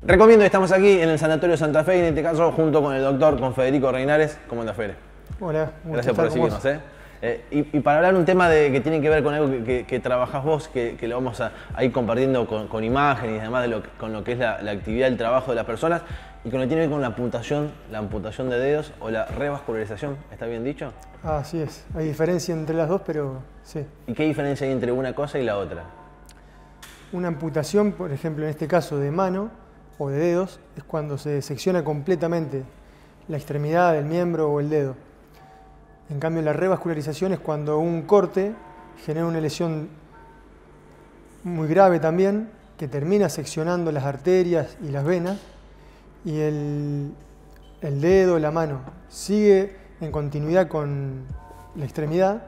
Recomiendo, estamos aquí en el Sanatorio Santa Fe, y en este caso junto con el doctor, con Federico Reinares. ¿Cómo anda, Fede? Hola, gracias por recibirnos. Y para hablar un tema que tiene que ver con algo que trabajás vos, que lo vamos a ir compartiendo con imágenes y además con lo que es la actividad, el trabajo de las personas, y con lo que tiene que ver con la amputación de dedos o la revascularización, ¿está bien dicho? Así es, hay diferencia entre las dos, pero sí. ¿Y qué diferencia hay entre una cosa y la otra? Una amputación, por ejemplo, en este caso de mano o de dedos, es cuando se secciona completamente la extremidad del miembro o el dedo. En cambio, la revascularización es cuando un corte genera una lesión muy grave también, que termina seccionando las arterias y las venas, y el dedo, la mano, sigue en continuidad con la extremidad,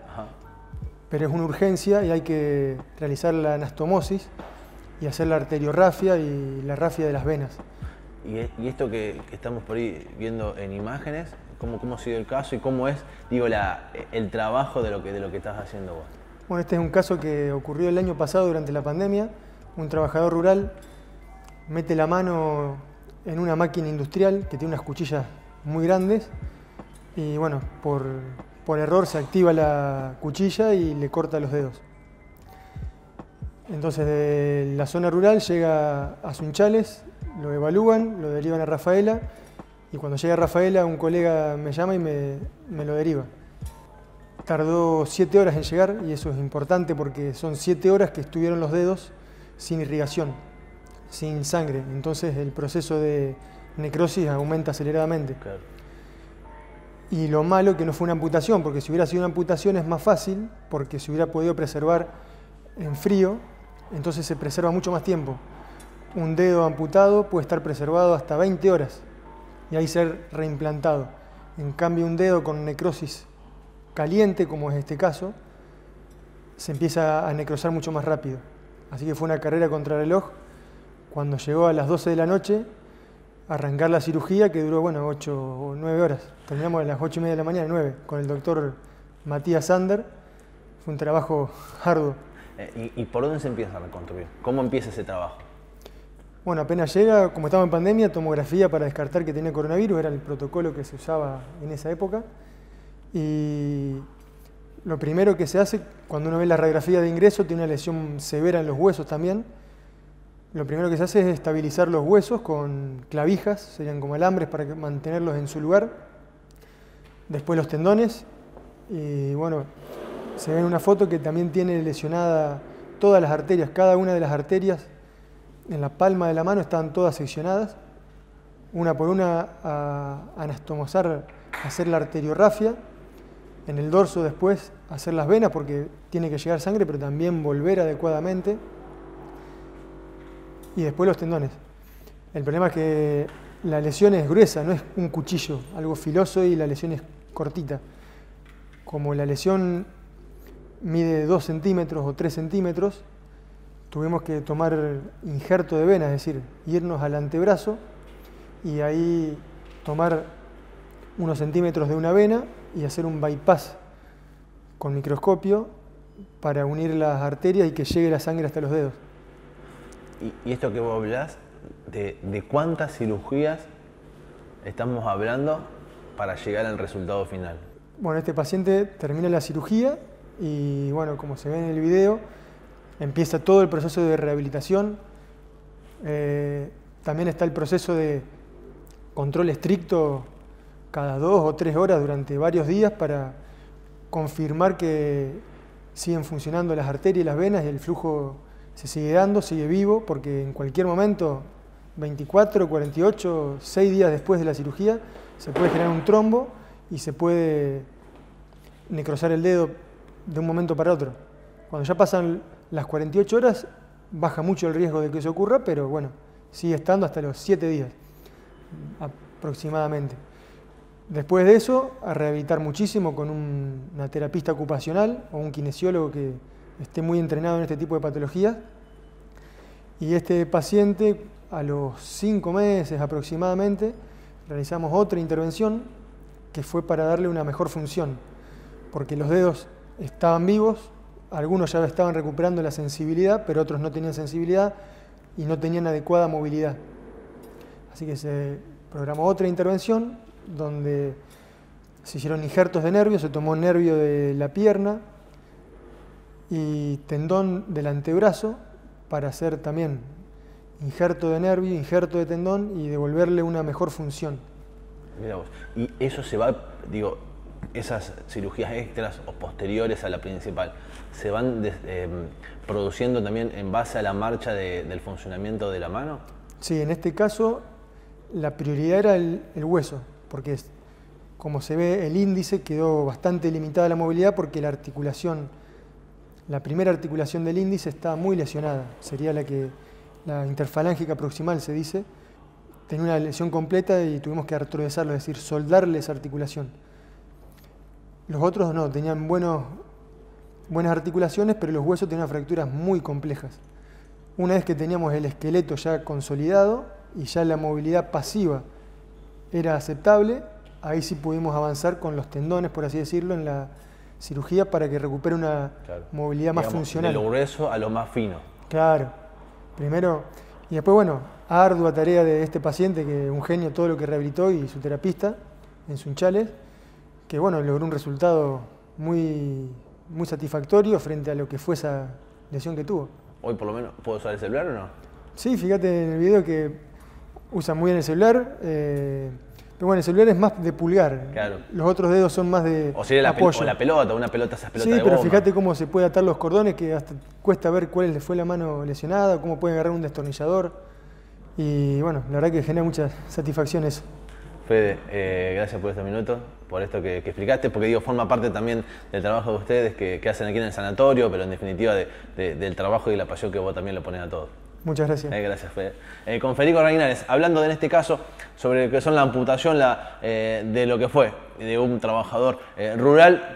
pero es una urgencia y hay que realizar la anastomosis y hacer la arteriorrafia y la rafia de las venas. Y esto que estamos por ahí viendo en imágenes, ¿cómo ha sido el caso y cómo es, digo, el trabajo de lo que estás haciendo vos? Bueno, este es un caso que ocurrió el año pasado durante la pandemia. Un trabajador rural mete la mano en una máquina industrial que tiene unas cuchillas muy grandes y bueno, por error se activa la cuchilla y le corta los dedos. Entonces de la zona rural llega a Sunchales, lo evalúan, lo derivan a Rafaela y cuando llega a Rafaela un colega me llama y me lo deriva. Tardó 7 horas en llegar y eso es importante porque son 7 horas que estuvieron los dedos sin irrigación, sin sangre. Entonces el proceso de necrosis aumenta aceleradamente. Claro. Y lo malo que no fue una amputación, porque si hubiera sido una amputación es más fácil, porque se hubiera podido preservar en frío, entonces se preserva mucho más tiempo. Un dedo amputado puede estar preservado hasta 20 horas y ahí ser reimplantado. En cambio, un dedo con necrosis caliente, como es este caso, se empieza a necrosar mucho más rápido. Así que fue una carrera contra reloj. Cuando llegó a las 12 de la noche, arrancar la cirugía, que duró 8 o 9 horas. Terminamos a las 8:30 de la mañana, 9, con el doctor Matías Sander. Fue un trabajo arduo. ¿Y por dónde se empieza a reconstruir? ¿Cómo empieza ese trabajo? Bueno, apenas llega, como estaba en pandemia, tomografía para descartar que tenía coronavirus, era el protocolo que se usaba en esa época. Y lo primero que se hace, cuando uno ve la radiografía de ingreso, tiene una lesión severa en los huesos también. Lo primero que se hace es estabilizar los huesos con clavijas, serían como alambres para mantenerlos en su lugar. Después los tendones, y bueno, se ve en una foto que también tiene lesionada todas las arterias, cada una de las arterias en la palma de la mano están todas seccionadas, una por una a anastomosar, a hacer la arteriorrafia, en el dorso después hacer las venas porque tiene que llegar sangre, pero también volver adecuadamente, y después los tendones. El problema es que la lesión es gruesa, no es un cuchillo, algo filoso y la lesión es cortita. Como la lesión mide 2 centímetros o 3 centímetros, tuvimos que tomar injerto de vena, es decir, irnos al antebrazo y ahí tomar unos centímetros de una vena y hacer un bypass con microscopio para unir las arterias y que llegue la sangre hasta los dedos. Y esto que vos hablás, ¿de cuántas cirugías estamos hablando para llegar al resultado final? Bueno, este paciente termina la cirugía y bueno, como se ve en el video, empieza todo el proceso de rehabilitación. También está el proceso de control estricto cada 2 o 3 horas durante varios días para confirmar que siguen funcionando las arterias y las venas y el flujo se sigue dando, sigue vivo, porque en cualquier momento, 24, 48, 6 días después de la cirugía, se puede generar un trombo y se puede necrosar el dedo de un momento para otro. Cuando ya pasan las 48 horas, baja mucho el riesgo de que eso ocurra, pero bueno, sigue estando hasta los 7 días aproximadamente. Después de eso, a rehabilitar muchísimo con una terapista ocupacional o un kinesiólogo que esté muy entrenado en este tipo de patologías. Y este paciente, a los 5 meses aproximadamente, realizamos otra intervención que fue para darle una mejor función, porque los dedos estaban vivos, algunos ya estaban recuperando la sensibilidad, pero otros no tenían sensibilidad y no tenían adecuada movilidad. Así que se programó otra intervención donde se hicieron injertos de nervios, se tomó nervio de la pierna y tendón del antebrazo para hacer también injerto de nervio, injerto de tendón y devolverle una mejor función. Mirá vos. Y eso se va, digo, esas cirugías extras o posteriores a la principal, ¿se van produciendo también en base a la marcha del funcionamiento de la mano? Sí, en este caso la prioridad era el hueso, porque como se ve el índice quedó bastante limitada la movilidad porque la articulación, la primera articulación del índice está muy lesionada, sería la interfalángica proximal se dice, tenía una lesión completa y tuvimos que artroderzarlo, es decir, soldarle esa articulación. Los otros no, tenían buenas articulaciones, pero los huesos tenían fracturas muy complejas. Una vez que teníamos el esqueleto ya consolidado y ya la movilidad pasiva era aceptable, ahí sí pudimos avanzar con los tendones, por así decirlo, en la cirugía para que recupere una movilidad más funcional. De lo grueso a lo más fino. Claro. Primero, y después, bueno, ardua tarea de este paciente, que un genio todo lo que rehabilitó, y su terapista en Sunchales, que bueno, logró un resultado muy satisfactorio frente a lo que fue esa lesión que tuvo. Hoy por lo menos, ¿puedo usar el celular o no? Sí, fíjate en el video que usa muy bien el celular, pero bueno, el celular es más de pulgar, claro. Los otros dedos son más de o sea, apoyo. O la pelota, una pelota, esas pelotas sí, de pero goma. fíjate cómo se puede atar los cordones, que hasta cuesta ver cuál fue la mano lesionada, cómo pueden agarrar un destornillador, y bueno, la verdad que genera mucha satisfacción eso. Fede, gracias por este minuto, por esto que explicaste, porque digo, forma parte también del trabajo de ustedes que hacen aquí en el sanatorio, pero en definitiva del trabajo y la pasión que vos también le pones a todo. Muchas gracias. Gracias, Fede. Con Federico Reinares, hablando en este caso sobre lo que son la amputación de lo que fue de un trabajador rural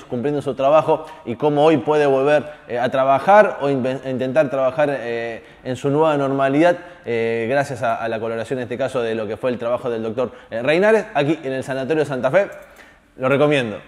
cumpliendo su trabajo y cómo hoy puede volver a trabajar o intentar trabajar en su nueva normalidad gracias a la colaboración en este caso de lo que fue el trabajo del doctor Reinares aquí en el Sanatorio Santa Fe. Lo recomiendo.